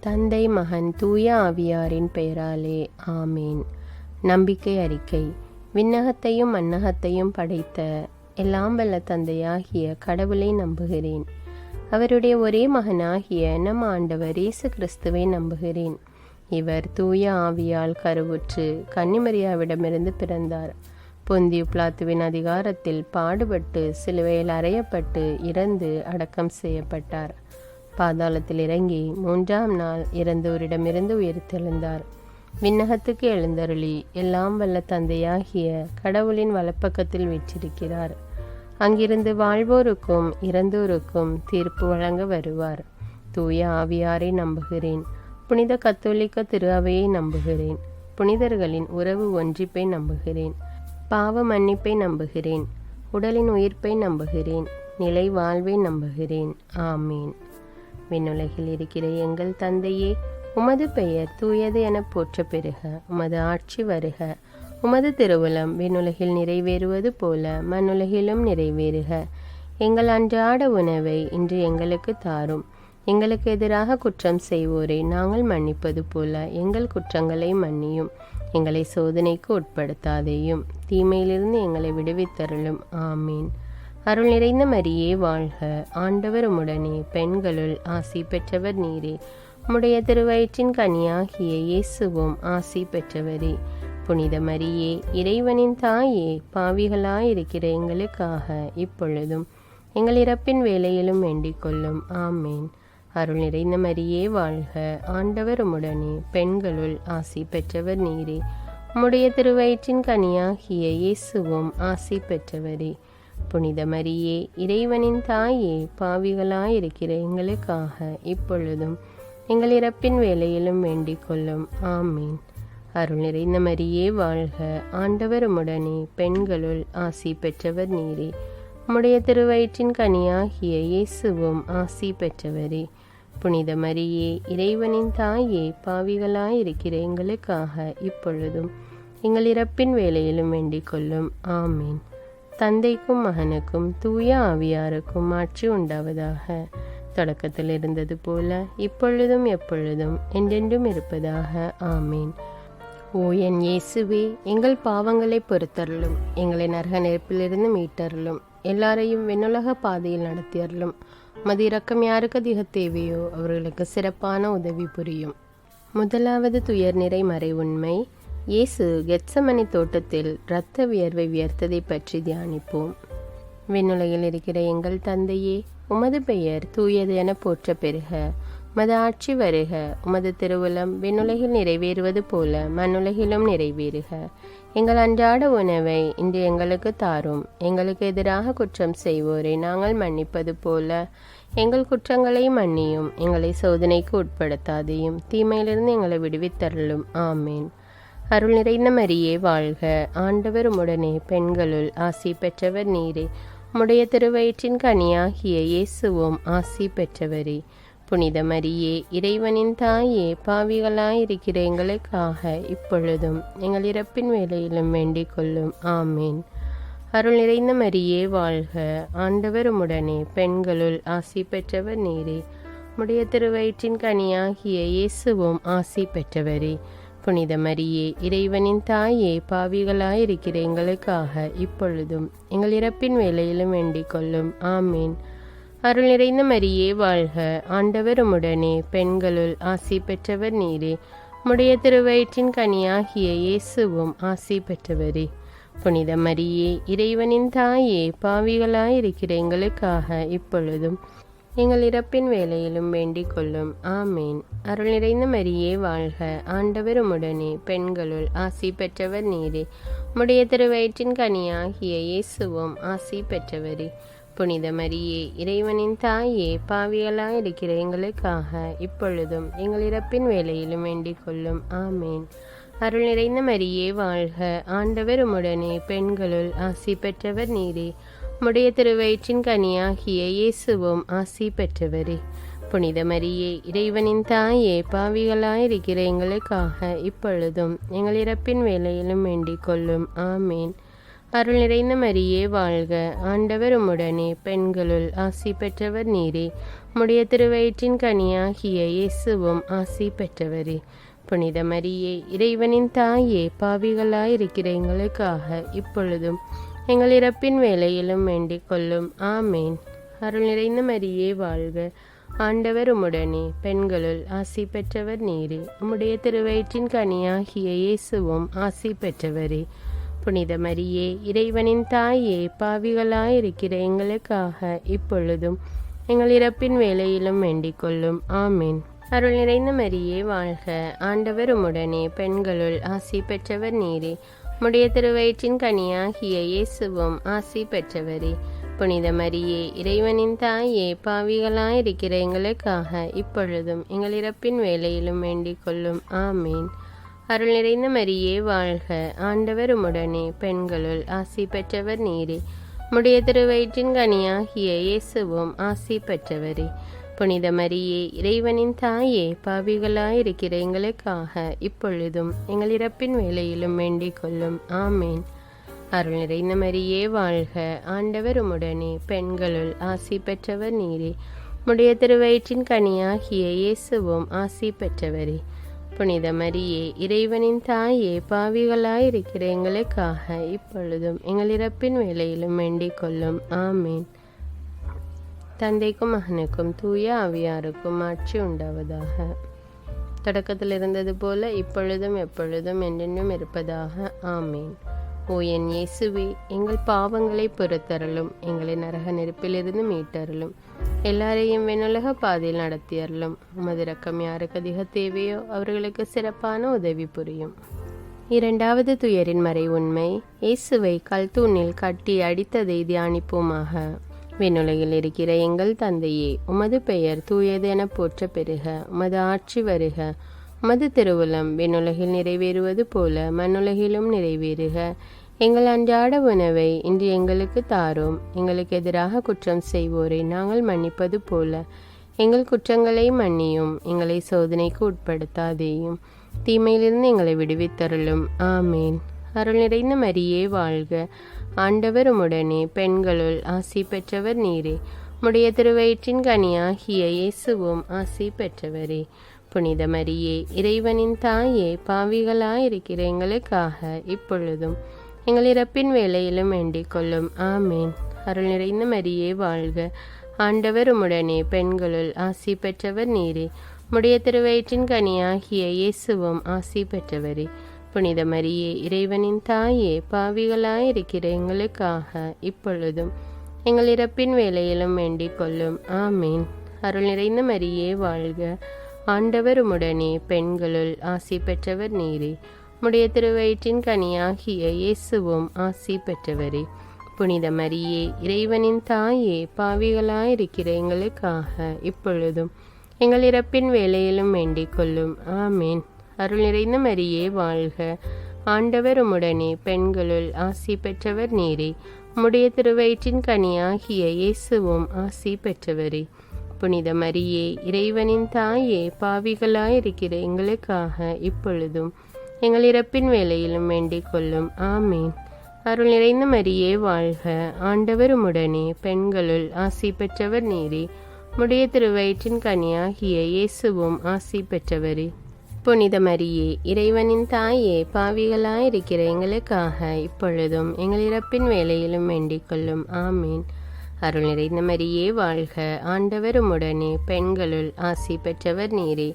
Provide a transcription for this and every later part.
தந்தை, மகன், தூய ஆவியாரின் பெயராலே ஆமேன். நம்பிக்கை அறிக்கை. விண்ணகத்தையும் மண்ணகத்தையும் படைத்த எல்லாம் வல்ல தந்தையாகிய கடவுளை நம்புகிறேன். அவருடைய ஒரே மகனாகிய நம் ஆண்டவர் இயேசு கிறிஸ்துவை நம்புகிறேன். இவர் தூய ஆவியால் கருவுற்று கன்னிமரியாவிடமிருந்து பிறந்தார். பொந்தியு பிலாத்துவின் அதிகாரத்தில் பாடுபட்டு சிலுவையில் அறையப்பட்டு இறந்து அடக்கம் செய்யப்பட்டார். பாதாளத்தில் இறங்கி 3ஆம் நாள் இறந்தோரிடமிருந்து உயிர்த்தெழுந்தார். விண்ணகத்துக்கு எழுந்தருளி எல்லாம் வல்ல தந்தையாகிய கடவுளின் வலப்பக்கத்தில் வீற்றிருக்கிறார். அங்கிருந்து வாழ்வோருக்கும் இறந்தோருக்கும் தீர்ப்பு வழங்க வருவார். தூய ஆவியாரை நம்புகிறேன். புனித கத்தோலிக்க திரு அவையை நம்புகிறேன். புனிதர்களின் உறவு ஒன்றிப்பை நம்புகிறேன். பாவ மன்னிப்பை நம்புகிறேன். உடலின் உயிர்ப்பை நம்புகிறேன். நிலை வாழ்வை நம்புகிறேன். ஆமீன். விண்ணுலகில் இருக்கிற எங்கள் தந்தையே, உமது பெயர் தூயது என போற்ற பெறுக. உமது ஆட்சி வருக. உமது திருவுளம் விண்ணுலகில் நிறைவேறுவது போல மண்ணுலகிலும் நிறைவேறுக. எங்கள் அன்றாட உணவை இன்று எங்களுக்கு தாரும். எங்களுக்கு எதிராக குற்றம் செய்வோரை நாங்கள் மன்னிப்பது போல எங்கள் குற்றங்களை மன்னியும். எங்களை சோதனைக்கு உட்படுத்தாதேயும், தீமையிலிருந்து எங்களை விடுவித்தருளும். ஆமீன். அருள் நிறைந்த மரியே வாழ்க. ஆண்டவர் உம்முடனே, பெண்களுள் ஆசி பெற்றவர் நீரே. உம்முடைய திருவயிற்றின் கனியாகிய இயேசுவும் ஆசி பெற்றவரே. புனித மரியே, இறைவனின் தாயே, பாவிகளாயிருக்கிற எங்களுக்காக இப்பொழுதும் எங்கள் இறப்பின் வேளையிலும் வேண்டிக் கொள்ளும். ஆமீன். அருள் நிறைந்த மரியே வாழ்க. ஆண்டவர் உம்முடனே, பெண்களுள் ஆசி பெற்றவர் நீரே. உம்முடைய திருவயிற்றின் கனியாகிய இயேசுவும் ஆசி பெற்றவரே. புனித மரியே, இறைவனின் தாயே, பாவிகளாயிருக்கிற எங்களுக்காக இப்பொழுதும் எங்கள் இறப்பின் வேளையிலும் வேண்டிக் கொள்ளும். ஆமீன். அருள் நிறைந்த மரியே வாழ்க. ஆண்டவர் உம்முடனே, பெண்களுள் ஆசி பெற்றவர் நீரே. உம்முடைய திருவயிற்றின் கனியாகிய இயேசுவும் ஆசி பெற்றவரே. புனித மரியே, இறைவனின் தாயே, பாவிகளாயிருக்கிற எங்களுக்காக இப்பொழுதும் எங்கள் இறப்பின் வேளையிலும் வேண்டிக் கொள்ளும். ஆமீன். தந்தைக்கும் மகனுக்கும் தூய ஆவியாருக்கும் ஆட்சி உண்டாவதாக. தொடக்கத்தில் இருந்தது போல இப்பொழுதும் எப்பொழுதும் என்றென்றும் இருப்பதாக. ஆமீன். ஓ என் இயேசுவே, எங்கள் பாவங்களை பொறுத்தருளும். எங்களை நரக நெருப்பிலிருந்து மீட்டருளும். எல்லாரையும் விண்ணுலக பாதையில் நடத்தியருளும். மது இரக்கம் யாருக்கு அதிக தேவையோ அவர்களுக்கு சிறப்பான உதவி புரியும். முதலாவது துயர் நிறை மறை உண்மை. இயேசு கெத்சமனி தோட்டத்தில் இரத்த வியர்வை வியர்த்ததை பற்றி தியானிப்போம். விண்ணுலகில் இருக்கிற எங்கள் தந்தையே, உமது பெயர் தூயது என போற்ற பெறுக. உமது ஆட்சி வருக. உமது திருவுளம் விண்ணுலகில் நிறைவேறுவது போல மண்ணுலகிலும் நிறைவேறுக. எங்கள் அன்றாட உணவை இன்று எங்களுக்கு தாரும். எங்களுக்கு எதிராக குற்றம் செய்வோரை நாங்கள் மன்னிப்பது போல எங்கள் குற்றங்களை மன்னியும். எங்களை சோதனைக்கு உட்படுத்தாதையும், தீமையிலிருந்து எங்களை விடுவித்தருளும். ஆமீன். அருள் நிறைந்த மரியே வாழ்க. ஆண்டவர் உம்முடனே, பெண்களுள் ஆசி பெற்றவர் நீரே. உம்முடைய திருவயிற்றின் கனியாகிய இயேசுவும் ஆசி பெற்றவரே. புனித மரியே, இறைவனின் தாயே, பாவிகளாயிருக்கிற எங்களுக்காக இப்பொழுதும் எங்கள் இறப்பின் வேளையிலும் வேண்டிக் கொள்ளும். ஆமீன். அருள் நிறைந்த மரியே வாழ்க. ஆண்டவர் உம்முடனே, பெண்களுள் ஆசி பெற்றவர் நீரே. உம்முடைய திருவயிற்றின் கனியாகிய இயேசுவும் ஆசி பெற்றவரே. புனித மரியே, இறைவனின் தாயே, பாவிகளாயிருக்கிற எங்களுக்காக இப்பொழுதும் எங்கள் இறப்பின் வேளையிலும் வேண்டிக் கொள்ளும். ஆமீன். அருள் நிறைந்த மரியே வாழ்க. ஆண்டவர் உம்முடனே, பெண்களுள் ஆசி பெற்றவர் நீரே. உம்முடைய திருவயிற்றின் கனியாகிய இயேசுவும் ஆசி பெற்றவரே. புனித மரியே, இறைவனின் தாயே, பாவிகளாயிருக்கிற எங்களுக்காக இப்பொழுதும் எங்கள் இறப்பின் வேளையிலும் வேண்டிக் கொள்ளும். ஆமீன். அருள் நிறைந்த மரியே வாழ்க. ஆண்டவர் உம்முடனே, பெண்களுள் ஆசி பெற்றவர் நீரே. உம்முடைய திருவயிற்றின் கனியாகிய இயேசுவும் ஆசி பெற்றவரே. புனித மரியே, இறைவனின் தாயே, பாவிகளாயிருக்கிற எங்களுக்காக இப்பொழுதும் எங்கள் இறப்பின் வேளையிலும் வேண்டிக் கொள்ளும். ஆமீன். அருள் நிறைந்த மரியே வாழ்க. ஆண்டவர் உம்முடனே, பெண்களுள் ஆசி பெற்றவர் நீரே. உம்முடைய திருவயிற்றின் கனியாகிய இயேசுவும் ஆசி பெற்றவரே. புனித மரியே, இறைவனின் தாயே, பாவிகளாயிருக்கிற எங்களுக்காக இப்பொழுதும் எங்கள் இறப்பின் வேளையிலும் வேண்டிக் கொள்ளும். ஆமீன். அருள் நிறைந்த மரியே வாழ்க, ஆண்டவர் உம்முடனே, பெண்களுள் ஆசி பெற்றவர் நீரே. உம்முடைய திருவயிற்றின் கனியாகிய இயேசுவும் ஆசி பெற்றவரே. புனித மரியே, இறைவனின் தாயே, பாவிகளாயிருக்கிற எங்களுக்காக இப்பொழுதும் எங்கள் இறப்பின் வேளையிலும் வேண்டிக் கொள்ளும். ஆமேன். அருள் நிறைந்த மரியே வாழ்க, ஆண்டவர் உம்முடனே, பெண்களுள் ஆசி பெற்றவர் நீரே. உம்முடைய திருவயிற்றின் கனியாகிய இயேசுவும் ஆசி பெற்றவரே. புனித மரியே, இறைவனின் தாயே, பாவிகளாயிருக்கிற எங்களுக்காக இப்பொழுதும் எங்கள் இறப்பின் வேளையிலும் வேண்டிக் கொள்ளும். ஆமேன். அருள் நிறைந்த மரியே வாழ்க, ஆண்டவர் உம்முடனே, பெண்களுள் ஆசி பெற்றவர் நீரே. உம்முடைய திருவயிற்றின் கனியாகிய இயேசுவும் ஆசி பெற்றவரே. புனித மரியே, இறைவனின் தாயே, பாவிகளாயிருக்கிற எங்களுக்காக இப்பொழுதும் எங்கள் இறப்பின் வேளையிலும் வேண்டிக் கொள்ளும். ஆமேன். அருள் நிறைந்த மரியே வாழ்க, ஆண்டவர் உம்முடனே, பெண்களுள் ஆசி பெற்றவர் நீரே. உம்முடைய திருவயிற்றின் கனியாகிய இயேசுவும் ஆசி பெற்றவரே. புனித மரியே, இறைவனின் தாயே, பாவிகளாயிருக்கிற எங்களுக்காக இப்பொழுதும் எங்கள் இறப்பின் வேளையிலும் வேண்டிக் கொள்ளும். ஆமேன். அருள் நிறைந்த மரியே வாழ்க, ஆண்டவர் உம்முடனே, பெண்களுள் ஆசி பெற்றவர் நீரே. உம்முடைய திருவயிற்றின் கனியாகிய இயேசுவும் ஆசி பெற்றவரே. புனித மரியே, இறைவனின் தாயே, பாவிகளாயிருக்கிற எங்களுக்காக இப்பொழுதும் எங்கள் இறப்பின் வேளையிலும் வேண்டிக் கொள்ளும். ஆமேன். தந்தைக்கும் மகனுக்கும் தூய ஆவியாருக்கும் ஆட்சி உண்டாவதாக. தொடக்கத்தில் இருந்தது போல இப்பொழுதும் எப்பொழுதும் என்றென்றும் இருப்பதாக. ஆமேன். ஓ என் இயேசுவே, எங்கள் பாவங்களை பொறுத்தருளும், எங்களை நரக நெருப்பிலிருந்து மீட்டருளும், எல்லாரையும் விண்ணுலக பாதையில் நடத்தியருளும். உமது இரக்கம் யாருக்கு அதிக தேவையோ அவர்களுக்கு சிறப்பான உதவி புரியும். இரண்டாவது துயரின் மறை உண்மை. இயேசுவை கல்தூணில் கட்டி அடித்ததை தியானிப்போமாக. விண்ணுலகில் இருக்கிற எங்கள் தந்தையே, உமது பெயர் தூயது என போற்ற பெறுக. உமது ஆட்சி வருக. உமது திருவுளம் விண்ணுலகில் நிறைவேறுவது போல மண்ணுலகிலும் நிறைவேறுக. எங்கள் அன்றாட உணவை இன்று எங்களுக்கு தாரும். எங்களுக்கு எதிராக குற்றம் செய்வோரை நாங்கள் மன்னிப்பது போல எங்கள் குற்றங்களை மன்னியும். எங்களை சோதனைக்கு உட்படுத்தாதேயும், தீமையிலிருந்து எங்களை விடுவித்தருளும். ஆமேன். அருள் நிறைந்த மரியே வாழ்க, ஆண்டவர் உம்முடனே, பெண்களுள் ஆசி பெற்றவர் நீரே. உம்முடைய திருவயிற்றின் கனியாகிய இயேசுவும் ஆசி பெற்றவரே. புனித மரியே, இறைவனின் தாயே, பாவிகளாயிருக்கிற எங்களுக்காக இப்பொழுதும் எங்கள் இறப்பின் வேளையிலும் வேண்டிக் கொள்ளும். ஆமேன். அருள் நிறைந்த மரியே வாழ்க, ஆண்டவர் உம்முடனே, பெண்களுள் ஆசி பெற்றவர் நீரே. உம்முடைய திருவயிற்றின் கனியாகிய இயேசுவும் ஆசி பெற்றவரே. புனித மரியே, இறைவனின் தாயே, பாவிகளாயிருக்கிற எங்களுக்காக இப்பொழுதும் எங்கள் இறப்பின் வேளையிலும் வேண்டிக் கொள்ளும். ஆமேன். அருள் நிறைந்த மரியே வாழ்க, ஆண்டவர் உம்முடனே, பெண்களுள் ஆசி பெற்றவர் நீரே. உம்முடைய திருவயிற்றின் கனியாகிய இயேசுவும் ஆசி பெற்றவரே. புனித மரியே, இறைவனின் தாயே, பாவிகளாயிருக்கிற எங்களுக்காக இப்பொழுதும் எங்கள் இறப்பின் வேளையிலும் வேண்டிக் கொள்ளும். ஆமேன். அருள் நிறைந்த மரியே வாழ்க, ஆண்டவர் உம்முடனே, பெண்களுள் ஆசி பெற்றவர் நீரே. உம்முடைய திருவயிற்றின் கனியாகிய இயேசுவும் ஆசி பெற்றவரே. புனித மரியே, இறைவனின் தாயே, பாவிகளாயிருக்கிற எங்களுக்காக இப்பொழுதும் எங்கள் இறப்பின் வேளையிலும் வேண்டிக் கொள்ளும். ஆமேன். அருள் நிறைந்த மரியே வாழ்க, ஆண்டவர் உம்முடனே, பெண்களுள் ஆசி பெற்றவர் நீரே. உம்முடைய திருவயிற்றின் கனியாகிய இயேசுவும் ஆசி பெற்றவரே. புனித மரியே, இறைவனின் தாயே, பாவிகளாயிருக்கிற எங்களுக்காக இப்பொழுதும் எங்கள் இறப்பின் வேளையிலும் வேண்டிக் கொள்ளும். ஆமேன். அருள் நிறைந்த மரியே வாழ்க, ஆண்டவர் உம்முடனே, பெண்களுள் ஆசி பெற்றவர் நீரே.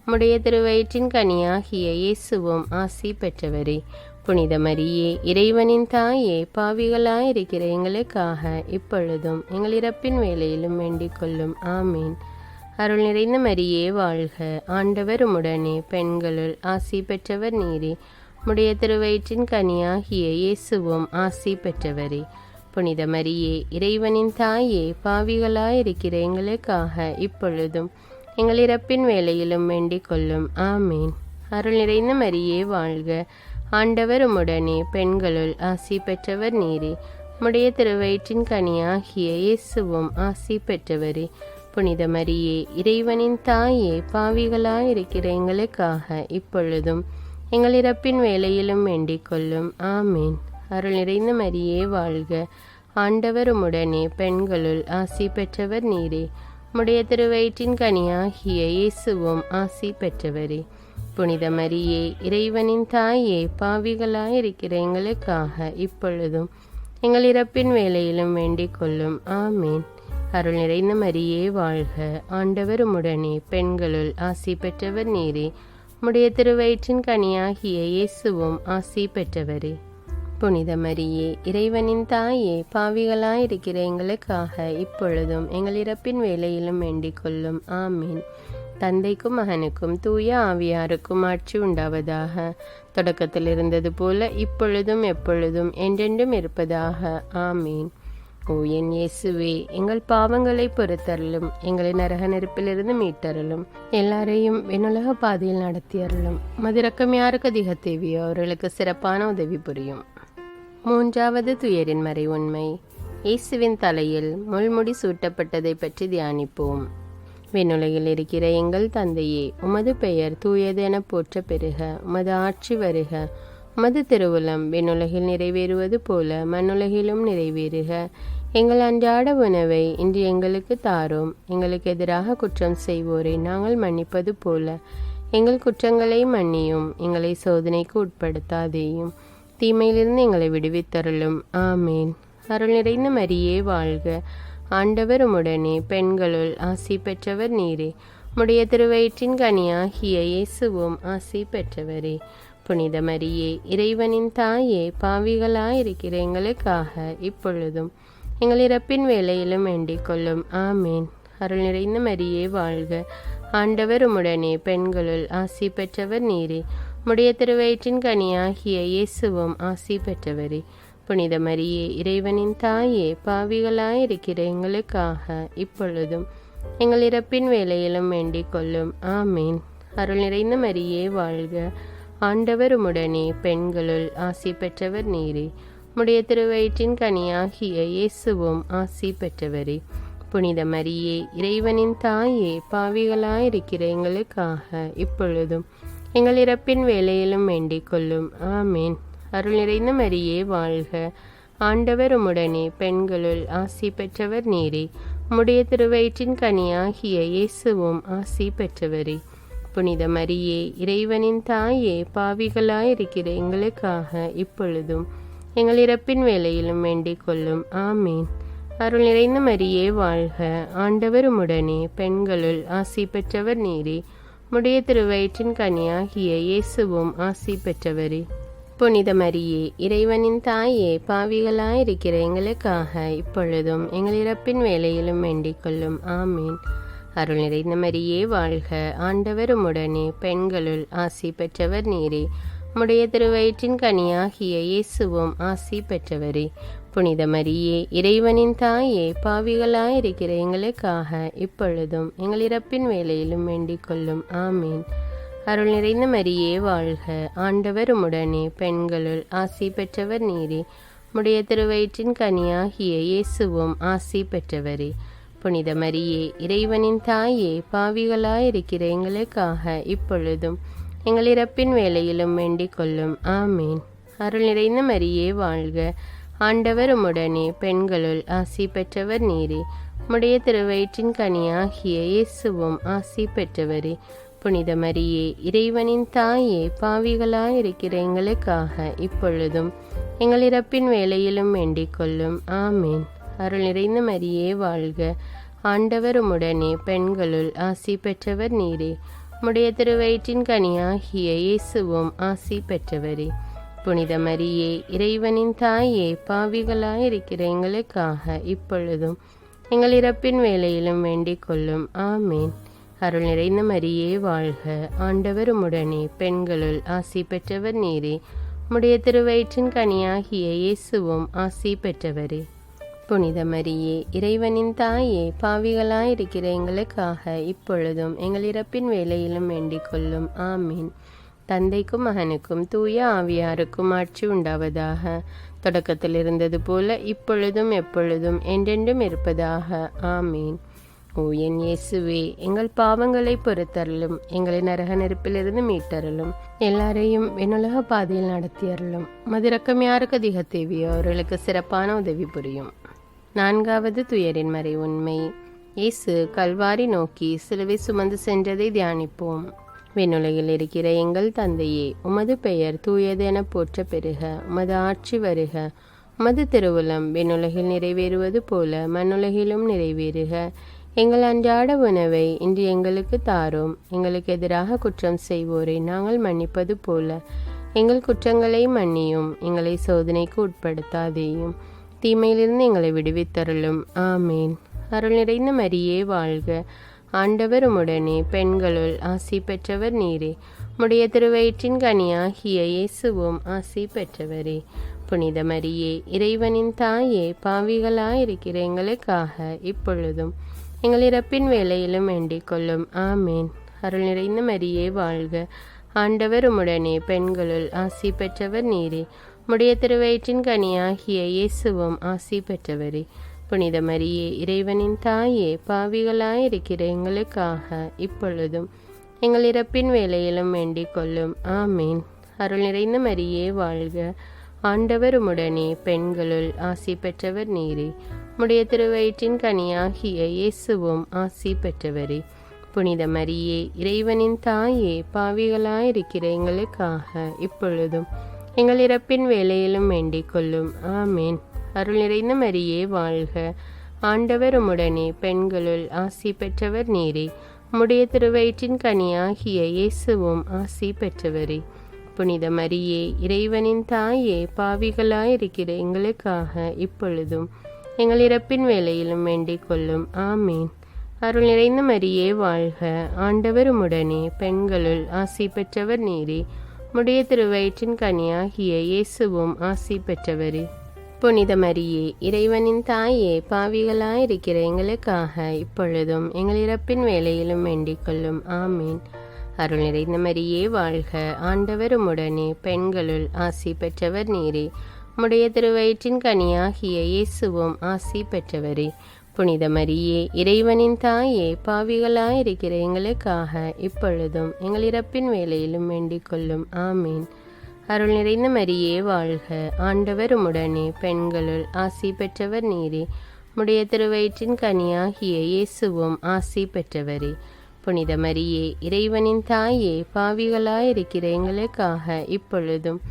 உம்முடைய திருவயிற்றின் கனியாகிய இயேசுவும் ஆசி பெற்றவரே. புனித மரியே, இறைவனின் தாயே, பாவிகளாயிருக்கிற எங்களுக்காக இப்பொழுதும் எங்கள் இறப்பின் வேளையிலும் வேண்டிக் கொள்ளும். ஆமேன். அருள் நிறைந்த மரியே வாழ்க, ஆண்டவர் உம்முடனே, பெண்களுள் ஆசி பெற்றவர் நீரே. உம்முடைய திருவயிற்றின் கனியாகிய இயேசுவும் ஆசி பெற்றவரே. புனித மரியே, இறைவனின் தாயே, பாவிகளாயிருக்கிற எங்களுக்காக இப்பொழுதும் எங்கள் இறப்பின் வேளையிலும் வேண்டிக் கொள்ளும். ஆமேன். அருள் நிறைந்த மரியே வாழ்க, ஆண்டவர் உம்முடனே, பெண்களுள் ஆசி பெற்றவர் நீரே. உம்முடைய திருவயிற்றின் கனியாகிய இயேசுவும் ஆசி பெற்றவரே. புனித மரியே, இறைவனின் தாயே, பாவிகளாயிருக்கிற எங்களுக்காக இப்பொழுதும் எங்கள் இறப்பின் வேளையிலும் வேண்டிக் கொள்ளும். ஆமேன். அருள் நிறைந்த மரியே வாழ்க. ஆண்டவர் உம்முடனே, பெண்களுள் ஆசி பெற்றவர் நீரே. உம்முடைய திருவயிற்றின் கனியாகிய இயேசுவும் ஆசி பெற்றவரே. புனித மரியே, இறைவனின் தாயே, பாவிகளாயிருக்கிற எங்களுக்காக இப்பொழுதும் எங்கள் இறப்பின் வேளையிலும் வேண்டிக் கொள்ளும். ஆமீன். அருள் நிறைந்த மரியே வாழ்க. ஆண்டவர் உம்முடனே, பெண்களுள் ஆசி பெற்றவர் நீரே. உம்முடைய திருவயிற்றின் கனியாகிய இயேசுவும் ஆசி பெற்றவரே. புனித மரியே, இறைவனின் தாயே, பாவிகளாயிருக்கிற எங்களுக்காக இப்பொழுதும் எங்கள் இறப்பின் வேளையிலும் வேண்டிக் கொள்ளும். ஆமீன். தந்தைக்கும் மகனுக்கும் தூய ஆவியாருக்கும் ஆட்சி உண்டாவதாக. தொடக்கத்தில் இருந்தது போல இப்பொழுதும் எப்பொழுதும் என்றென்றும் இருப்பதாக. ஆமீன். ஓ என் இயேசுவே, எங்கள் பாவங்களை பொறுத்தருளும், எங்களை நரக நெருப்பிலிருந்து மீட்டருளும், எல்லாரையும் விண்ணுலக பாதையில் நடத்தியருளும். மதிரக்கம் யாருக்கு அதிக தேவையோ அவர்களுக்கு சிறப்பான உதவி புரியும். மூன்றாவது துயரின் மறை உண்மை. இயேசுவின் தலையில் முள்முடி சூட்டப்பட்டதை பற்றி தியானிப்போம். விண்ணுலகில் இருக்கிற எங்கள் தந்தையே, உமது பெயர் தூயது என போற்ற பெறுக. உமது ஆட்சி வருக. உமது திருவுளம் விண்ணுலகில் நிறைவேறுவது போல மண்ணுலகிலும் நிறைவேறுக. எங்கள் அன்றாட உணவை இன்று எங்களுக்கு தாரும். எங்களுக்கு எதிராக குற்றம் செய்வோரை நாங்கள் மன்னிப்பது போல எங்கள் குற்றங்களை மன்னியும். எங்களை சோதனைக்கு உட்படுத்தாதேயும், தீமையிலிருந்து எங்களை விடுவித்தருளும். ஆமீன். அருள் நிறைந்த மரியே வாழ்க. ஆண்டவர் உம்முடனே, பெண்களுள் ஆசி பெற்றவர் நீரே. உம்முடைய திருவயிற்றின் கனியாகிய இயேசுவும் ஆசி பெற்றவரே. புனித மரியே, இறைவனின் தாயே, பாவிகளாயிருக்கிற எங்களுக்காக இப்பொழுதும் எங்கள் இறப்பின் வேளையிலும் வேண்டிக் கொள்ளும். ஆமீன். அருள் நிறைந்த மரியே வாழ்க. ஆண்டவர் உம்முடனே, பெண்களுள் ஆசி பெற்றவர் நீரே. உம்முடைய திருவயிற்றின் கனியாகிய இயேசுவும் ஆசி பெற்றவரே. புனித மரியே, இறைவனின் தாயே, பாவிகளாயிருக்கிற எங்களுக்காக இப்பொழுதும் எங்கள் இறப்பின் வேளையிலும் வேண்டிக் கொள்ளும். ஆமீன். அருள் நிறைந்த மரியே வாழ்க. ஆண்டவர் உம்முடனே, பெண்களுள் ஆசி பெற்றவர் நீரே. உம்முடைய திருவயிற்றின் கனியாகிய இயேசுவும் ஆசி பெற்றவரே. புனித மரியே, இறைவனின் தாயே, பாவிகளாயிருக்கிற எங்களுக்காக இப்பொழுதும் எங்கள் இறப்பின் வேளையிலும் வேண்டிக் கொள்ளும். ஆமீன். அருள் நிறைந்த மரியே வாழ்க. ஆண்டவர் உம்முடனே, பெண்களுள் ஆசி பெற்றவர் நீரே. உம்முடைய திருவயிற்றின் கனியாகிய இயேசுவும் ஆசி பெற்றவரே. புனித மரியே, இறைவனின் தாயே, பாவிகளாயிருக்கிற எங்களுக்காக இப்பொழுதும் எங்கள் இறப்பின் வேளையிலும் வேண்டிக் கொள்ளும். ஆமீன். அருள் நிறைந்த மரியே வாழ்க. ஆண்டவர் உம்முடனே, பெண்களுள் ஆசி பெற்றவர் நீரே. உம்முடைய திருவயிற்றின் கனியாகிய இயேசுவும் ஆசி பெற்றவரே. புனித மரியே, இறைவனின் தாயே, பாவிகளாயிருக்கிற எங்களுக்காக இப்பொழுதும் எங்கள் இறப்பின் வேளையிலும் வேண்டிக் கொள்ளும். ஆமீன். அருள் நிறைந்த மரியே வாழ்க. ஆண்டவர் உம்முடனே, பெண்களுள் ஆசி பெற்றவர் நீரே. உம்முடைய திருவயிற்றின் கனியாகிய இயேசுவும் ஆசி பெற்றவரே. புனித மரியே, இறைவனின் தாயே, பாவிகளாயிருக்கிற எங்களுக்காக இப்பொழுதும் எங்கள் இறப்பின் வேளையிலும் வேண்டிக் கொள்ளும். ஆமீன். அருள் நிறைந்த மரியே வாழ்க. ஆண்டவர் உம்முடனே, பெண்களுள் ஆசி பெற்றவர் நீரே. உம்முடைய திருவயிற்றின் கனியாகிய இயேசுவும் ஆசி பெற்றவரே. புனித மரியே, இறைவனின் தாயே, பாவிகளாயிருக்கிற எங்களுக்காக இப்பொழுதும் எங்கள் இறப்பின் வேளையிலும் வேண்டிக் கொள்ளும். ஆமீன். அருள் நிறைந்த மரியே வாழ்க. ஆண்டவர் உம்முடனே, பெண்களுள் ஆசி பெற்றவர் நீரே. உம்முடைய திருவயிற்றின் கனியாகிய இயேசுவும் ஆசி பெற்றவரே. புனித மரியே, இறைவனின் தாயே, பாவிகளாயிருக்கிற எங்களுக்காக இப்பொழுதும் எங்கள் இறப்பின் வேளையிலும் வேண்டிக் கொள்ளும். ஆமீன். அருள் நிறைந்த மரியே வாழ்க. ஆண்டவர் உம்முடனே, பெண்களுள் ஆசி பெற்றவர் நீரே. உம்முடைய திருவயிற்றின் கனியாகிய இயேசுவும் ஆசி பெற்றவரே. புனித மரியே, இறைவனின் தாயே, பாவிகளாயிருக்கிற எங்களுக்காக இப்பொழுதும் எங்கள் இறப்பின் வேளையிலும் வேண்டிக் கொள்ளும். ஆமீன். அருள் நிறைந்த மரியே வாழ்க. ஆண்டவர் உம்முடனே, பெண்களுள் ஆசி பெற்றவர் நீரே. உம்முடைய திருவயிற்றின் கனியாகிய இயேசுவும் ஆசி பெற்றவரே. புனித மரியே, இறைவனின் தாயே, பாவிகளாயிருக்கிற எங்களுக்காக இப்பொழுதும் எங்கள் இறப்பின் வேளையிலும் வேண்டிக் கொள்ளும். ஆமீன். தந்தைக்கும் மகனுக்கும் தூய ஆவியாருக்கும் ஆட்சி உண்டாவதாக. தொடக்கத்தில் இருந்தது போல இப்பொழுதும் எப்பொழுதும் என்றென்றும் இருப்பதாக. ஆமீன். ஓ என் இயேசுவே, எங்கள் பாவங்களை பொறுத்தருளும், எங்களை நரக நெருப்பிலிருந்து மீட்டருளும், எல்லாரையும் விண்ணுலக பாதையில் நடத்தியருளும். மதிரக்கம் யாருக்கு அதிக தேவையோ அவர்களுக்கு சிறப்பான உதவி புரியும். 4வது துயரின் மறை உண்மை. இயேசு கல்வாரி நோக்கி சிலுவை சுமந்து சென்றதை தியானிப்போம். விண்ணுலகில் இருக்கிற எங்கள் தந்தையே, உமது பெயர் தூயது என போற்ற பெறுக. உமது ஆட்சி வருக. உமது திருவுளம் விண்ணுலகில் நிறைவேறுவது போல மண்ணுலகிலும் நிறைவேறுக. எங்கள் அன்றாட உணவை இன்று எங்களுக்கு தாரும். எங்களுக்கு எதிராக குற்றம் செய்வோரை நாங்கள் மன்னிப்பது போல எங்கள் குற்றங்களை மன்னியும். எங்களை சோதனைக்கு உட்படுத்தாதேயும், தீமையிலிருந்து எங்களை விடுவித்தருளும். ஆமேன். அருள் நிறைந்த மரியே வாழ்க. ஆண்டவர் உம்முடனே, பெண்களுள் ஆசி பெற்றவர் நீரே. உம்முடைய திருவயிற்றின் கனியாகிய இயேசுவும் ஆசி பெற்றவரே. புனித மரியே, இறைவனின் தாயே, பாவிகளாயிருக்கிற எங்களுக்காக இப்பொழுதும் எங்கள் இறப்பின் வேளையிலும் வேண்டிக் கொள்ளும். ஆமேன். அருள் நிறைந்த மரியே வாழ்க. ஆண்டவர் உம்முடனே, பெண்களுள் ஆசி பெற்றவர் நீரே. உம்முடைய திருவயிற்றின் கனியாகிய இயேசுவும் ஆசி பெற்றவரே. புனித மரியே, இறைவனின் தாயே, பாவிகளாயிருக்கிற எங்களுக்காக இப்பொழுதும் எங்கள் இறப்பின் வேளையிலும் வேண்டிக் கொள்ளும். ஆமேன். அருள் நிறைந்த மரியே வாழ்க. ஆண்டவர் உம்முடனே, பெண்களுள் ஆசி பெற்றவர் நீரே. உம்முடைய திருவயிற்றின் கனியாகிய இயேசுவும் ஆசி பெற்றவரே. புனித மரியே, இறைவனின் தாயே, பாவிகளாயிருக்கிற எங்களுக்காக இப்பொழுதும் எங்கள் இறப்பின் வேளையிலும் வேண்டிக் கொள்ளும். ஆமேன். அருள் நிறைந்த மரியே வாழ்க. ஆண்டவர் உம்முடனே, பெண்களுள் ஆசி பெற்றவர் நீரே. உம்முடைய திருவயிற்றின் கனியாகிய இயேசுவும் ஆசி பெற்றவரே. புனித மரியே, இறைவனின் தாயே, பாவிகளாயிருக்கிற எங்களுக்காக இப்பொழுதும் எங்கள் இறப்பின் வேளையிலும் வேண்டிக் கொள்ளும். ஆமேன். அருள் நிறைந்த மரியே வாழ்க. ஆண்டவர் உம்முடனே, பெண்களுள் ஆசி பெற்றவர் நீரே. உம்முடைய திருவயிற்றின் கனியாகிய இயேசுவும் ஆசி பெற்றவரே. புனித மரியே, இறைவனின் தாயே, பாவிகளாயிருக்கிற எங்களுக்காக இப்பொழுதும் எங்கள் இறப்பின் வேளையிலும் வேண்டிக் கொள்ளும். ஆமேன். அருள் நிறைந்த மரியே வாழ்க. ஆண்டவர் உம்முடனே, பெண்களுள் ஆசி பெற்றவர் நீரே. உம்முடைய திருவயிற்றின் கனியாகிய இயேசுவும் ஆசி பெற்றவரே. புனித மரியே, இறைவனின் தாயே, பாவிகளாயிருக்கிற எங்களுக்காக இப்பொழுதும் எங்கள் இறப்பின் வேளையிலும் வேண்டிக் கொள்ளும். ஆமேன். அருள் நிறைந்த மரியே வாழ்க. ஆண்டவர் உம்முடனே, பெண்களுள் ஆசி பெற்றவர் நீரே. உம்முடைய திருவயிற்றின் கனியாகிய இயேசுவும் ஆசி பெற்றவரே. புனித மரியே, இறைவனின் தாயே, பாவிகளாயிருக்கிற எங்களுக்காக இப்பொழுதும்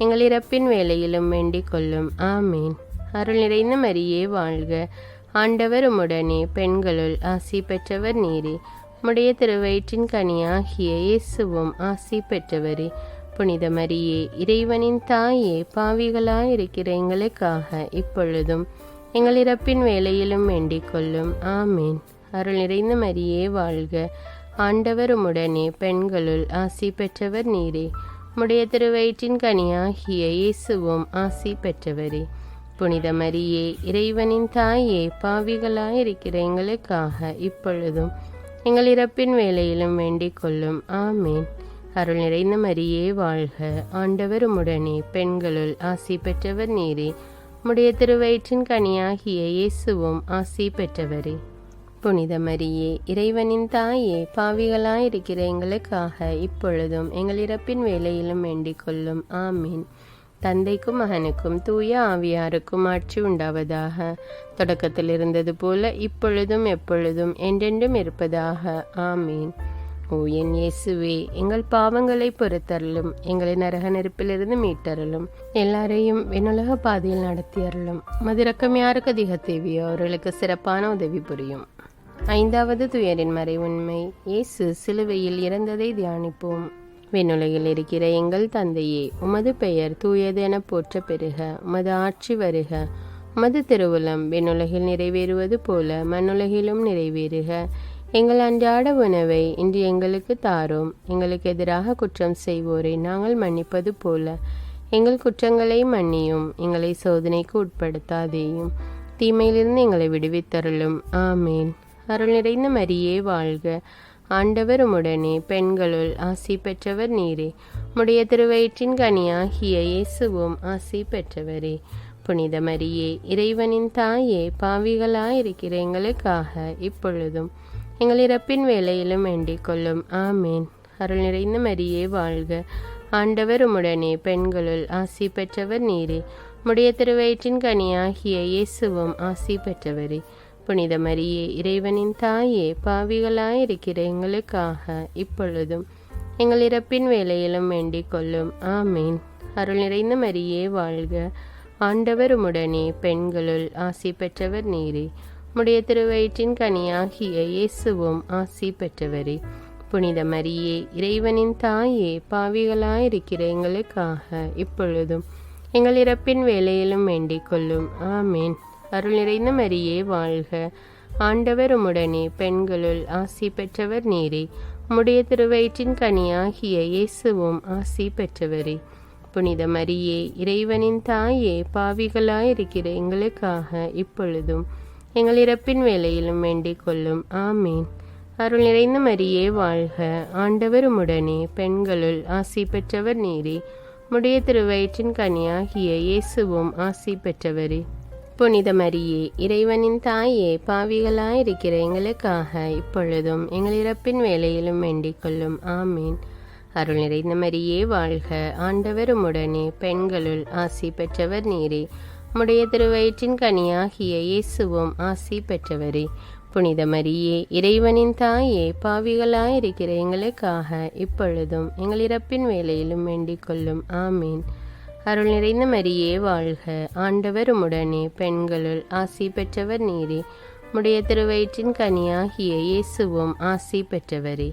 எங்கள் இறப்பின் வேளையிலும் வேண்டிக் கொள்ளும். ஆமேன். அருள் நிறைந்த மரியே வாழ்க. ஆண்டவர் உம்முடனே, பெண்களுள் ஆசி பெற்றவர் நீரே. உம்முடைய திருவயிற்றின் கனியாகிய இயேசுவும் ஆசி பெற்றவரே. புனித மரியே, இறைவனின் தாயே, பாவிகளாயிருக்கிற எங்களுக்காக இப்பொழுதும் எங்கள் இறப்பின் வேளையிலும் வேண்டிக் கொள்ளும். ஆமேன். அருள் நிறைந்த மரியே வாழ்க. ஆண்டவர் உம்முடனே, பெண்களுள் ஆசி பெற்றவர் நீரே. உம்முடைய திருவயிற்றின் கனியாகிய இயேசுவும் ஆசி பெற்றவரே. புனித மரியே, இறைவனின் தாயே, பாவிகளாயிருக்கிற எங்களுக்காக இப்பொழுதும் எங்கள் இறப்பின் வேளையிலும் வேண்டிக் கொள்ளும். ஆமேன். அருள் நிறைந்த மரியே வாழ்க. ஆண்டவர் உம்முடனே, பெண்களுள் ஆசி பெற்றவர் நீரே. உம்முடைய திருவயிற்றின் கனியாகிய இயேசுவும் ஆசி பெற்றவரே. புனித மரியே, இறைவனின் தாயே, பாவிகளாயிருக்கிற எங்களுக்காக இப்பொழுதும் எங்கள் இறப்பின் வேளையிலும் வேண்டிக் கொள்ளும். ஆமீன். தந்தைக்கும் மகனுக்கும் தூய ஆவியாருக்கும் ஆட்சி உண்டாவதாக. தொடக்கத்தில் இருந்தது போல இப்பொழுதும் எப்பொழுதும் என்றென்றும் இருப்பதாக. ஆமீன். ஓ என் இயேசுவே, எங்கள் பாவங்களை பொறுத்தருளும், எங்களை நரக நெருப்பிலிருந்து மீட்டருளும், எல்லாரையும் விண்ணுலக பாதையில் நடத்தியருளும். மதிரக்கம் யாருக்கு அதிக தேவையோ அவர்களுக்கு சிறப்பான உதவி புரியும். 5வது துயரின் மறை உண்மை. இயேசு சிலுவையில் இறந்ததை தியானிப்போம். விண்ணுலகில் இருக்கிற எங்கள் தந்தையே, உமது பெயர் தூயது என போற்ற பெறுக. உமது ஆட்சி வருக. உமது திருவுளம் விண்ணுலகில் நிறைவேறுவது போல மண்ணுலகிலும் நிறைவேறுக. எங்கள் அன்றாட உணவை இன்று எங்களுக்கு தாரும். எங்களுக்கு எதிராக குற்றம் செய்வோரை நாங்கள் மன்னிப்பது போல எங்கள் குற்றங்களை மன்னியும். எங்களை சோதனைக்கு உட்படுத்தாதேயும், தீமையிலிருந்து எங்களை விடுவித்தருளும். ஆமேன். அருள் நிறைந்த மரியே வாழ்க. ஆண்டவர் உம்முடனே, பெண்களுள் ஆசி பெற்றவர் நீரே. உம்முடைய திருவயிற்றின் கனியாகிய இயேசுவும் ஆசி பெற்றவரே. புனித மரியே, இறைவனின் தாயே, பாவிகளாயிருக்கிற எங்களுக்காக இப்பொழுதும் எங்கள் இறப்பின் வேளையிலும் வேண்டிக் கொள்ளும். ஆமேன். அருள் நிறைந்த மரியே வாழ்க, ஆண்டவர் உம்முடனே, பெண்களுள் ஆசி பெற்றவர் நீரே. உம்முடைய திருவயிற்றின் கனியாகிய இயேசுவும் ஆசி பெற்றவரே. புனித மரியே, இறைவனின் தாயே, பாவிகளாயிருக்கிற எங்களுக்காக இப்பொழுதும் எங்கள் இறப்பின் வேளையிலும் வேண்டிக் கொள்ளும். ஆமேன். அருள் நிறைந்த மரியே வாழ்க, ஆண்டவர் உம்முடனே, பெண்களுள் ஆசி பெற்றவர் நீரே. உம்முடைய திருவயிற்றின் கனியாகிய இயேசுவும் ஆசி பெற்றவரே. புனித மரியே, இறைவனின் தாயே, பாவிகளாயிருக்கிற எங்களுக்காக இப்பொழுதும் எங்கள் இறப்பின் வேளையிலும் வேண்டிக் கொள்ளும். ஆமேன். அருள் நிறைந்த மரியே வாழ்க, ஆண்டவர் உம்முடனே, பெண்களுள் ஆசி பெற்றவர் நீரே. உம்முடைய திருவயிற்றின் கனியாகிய இயேசுவும் ஆசி பெற்றவரே. புனித மரியே, இறைவனின் தாயே, பாவிகளாயிருக்கிற எங்களுக்காக இப்பொழுதும் எங்கள் இறப்பின் வேளையிலும் வேண்டிக் கொள்ளும். ஆமேன். அருள் நிறைந்த மரியே வாழ்க, ஆண்டவர் உம்முடனே, பெண்களுள் ஆசி பெற்றவர் நீரே. உம்முடைய திருவயிற்றின் கனியாகிய இயேசுவும் ஆசி பெற்றவரே. புனித மரியே, இறைவனின் தாயே, பாவிகளாயிருக்கிற எங்களுக்காக இப்பொழுதும் எங்கள் இறப்பின் வேளையிலும் வேண்டிக் கொள்ளும். ஆமேன். அருள் நிறைந்த மரியே வாழ்க, ஆண்டவர் உம்முடனே, பெண்களுள் ஆசி பெற்றவர் நீரே. உம்முடைய திருவயிற்றின் கனியாகிய இயேசுவும் ஆசி பெற்றவரே. புனித மரியே, இறைவனின் தாயே, பாவிகளாயிருக்கிற எங்களுக்காக இப்பொழுதும் எங்கள் இறப்பின் வேளையிலும் வேண்டிக் கொள்ளும். ஆமேன். அருள் நிறைந்த மரியே வாழ்க, ஆண்டவர் உம்முடனே, பெண்களுள் ஆசி பெற்றவர் நீரே. உம்முடைய திருவயிற்றின் கனியாகிய இயேசுவும் ஆசி பெற்றவரே.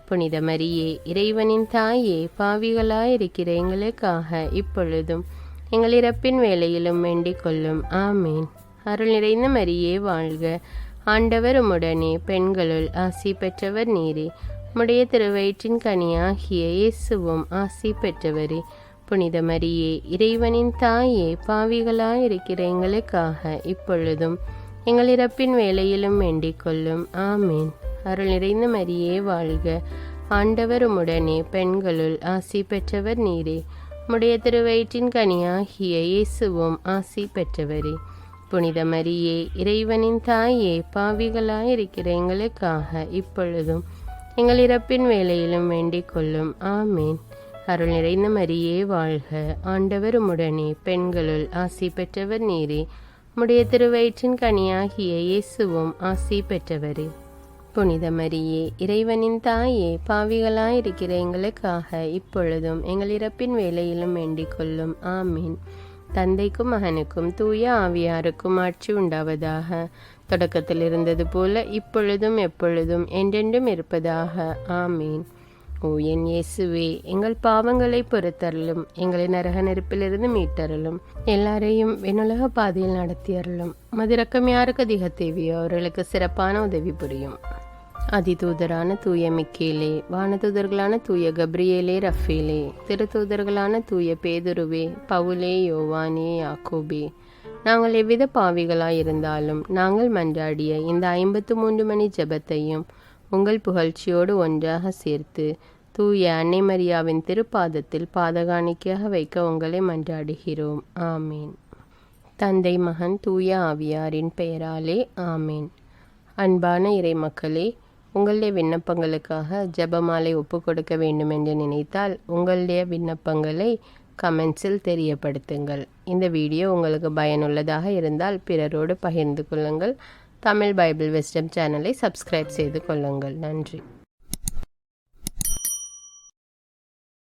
புனித மரியே, இறைவனின் தாயே, பாவிகளாயிருக்கிற எங்களுக்காக இப்பொழுதும் எங்கள் இறப்பின் வேளையிலும் வேண்டிக் கொள்ளும். ஆமேன். அருள் நிறைந்த மரியே வாழ்க, ஆண்டவர் உம்முடனே, பெண்களுள் ஆசி பெற்றவர் நீரே. உம்முடைய திருவயிற்றின் கனியாகிய இயேசுவும் ஆசி பெற்றவரே. புனித மரியே, இறைவனின் தாயே, பாவிகளாயிருக்கிற எங்களுக்காக இப்பொழுதும் எங்கள் இறப்பின் வேளையிலும் வேண்டிக் கொள்ளும். ஆமேன். அருள் நிறைந்த மரியே வாழ்க, ஆண்டவர் உம்முடனே, பெண்களுள் ஆசி பெற்றவர் நீரே. உம்முடைய திருவயிற்றின் கனியாகிய இயேசுவும் ஆசி பெற்றவரே. புனித மரியே, இறைவனின் தாயே, பாவிகளாயிருக்கிற எங்களுக்காக இப்பொழுதும் எங்கள் இறப்பின் வேளையிலும் வேண்டிக் கொள்ளும். ஆமேன். அருள் நிறைந்த மரியே வாழ்க, ஆண்டவர் உம்முடனே, பெண்களுள் ஆசி பெற்றவர் நீரே. உம்முடைய திருவயிற்றின் கனியாகிய இயேசுவும் ஆசி பெற்றவரே. புனித மரியே, இறைவனின் தாயே, பாவிகளாயிருக்கிற எங்களுக்காக இப்பொழுதும் எங்கள் இறப்பின் வேளையிலும் வேண்டிக் கொள்ளும். ஆமீன். தந்தைக்கும் மகனுக்கும் தூய ஆவியாருக்கும் ஆட்சி உண்டாவதாக. தொடக்கத்தில் இருந்தது போல இப்பொழுதும் எப்பொழுதும் என்றென்றும் இருப்பதாக. ஆமீன். ஓ என் இயேசுவே, எங்கள் பாவங்களை பொறுத்தருளும், எங்களை நரக நெருப்பிலிருந்து மீட்டருளும், எல்லாரையும் விண்ணுலக பாதையில் நடத்தியருளும். மதிரக்கம் யாருக்கு அதிக தேவையோ அவர்களுக்கு சிறப்பான உதவி புரியும். அதிதூதரான தூய மிக்கேலே, வானதூதர்களான தூய கப்ரியேலே, ரஃபேலே, திருத்தூதர்களான தூய பேதுருவே, பவுலே, யோவானே, யாக்கோபே, நாங்கள் எவ்வித பாவிகளாயிருந்தாலும் நாங்கள் மன்றாடிய இந்த 53 மணி ஜெபத்தையும் உங்கள் புகழ்ச்சியோடு ஒன்றாக சேர்த்து தூய அன்னை மரியாவின் திருப்பாதத்தில் பாதகாணிக்கையாக வைக்க உங்களை மன்றாடுகிறோம். ஆமீன். தந்தை, மகன், தூய ஆவியாரின் பெயராலே ஆமீன். அன்பான இறை மக்களே, உங்களுடைய விண்ணப்பங்களுக்காக ஜெபமாலை ஒப்பு கொடுக்க வேண்டும் என்று நினைத்தால் உங்களுடைய விண்ணப்பங்களை கமெண்ட்ஸில் தெரியப்படுத்துங்கள். இந்த வீடியோ உங்களுக்கு பயனுள்ளதாக இருந்தால் பிறரோடு பகிர்ந்து கொள்ளுங்கள். தமிழ் பைபிள் விஸ்டம் சேனலை சப்ஸ்கிரைப் செய்து கொள்ளுங்கள். நன்றி.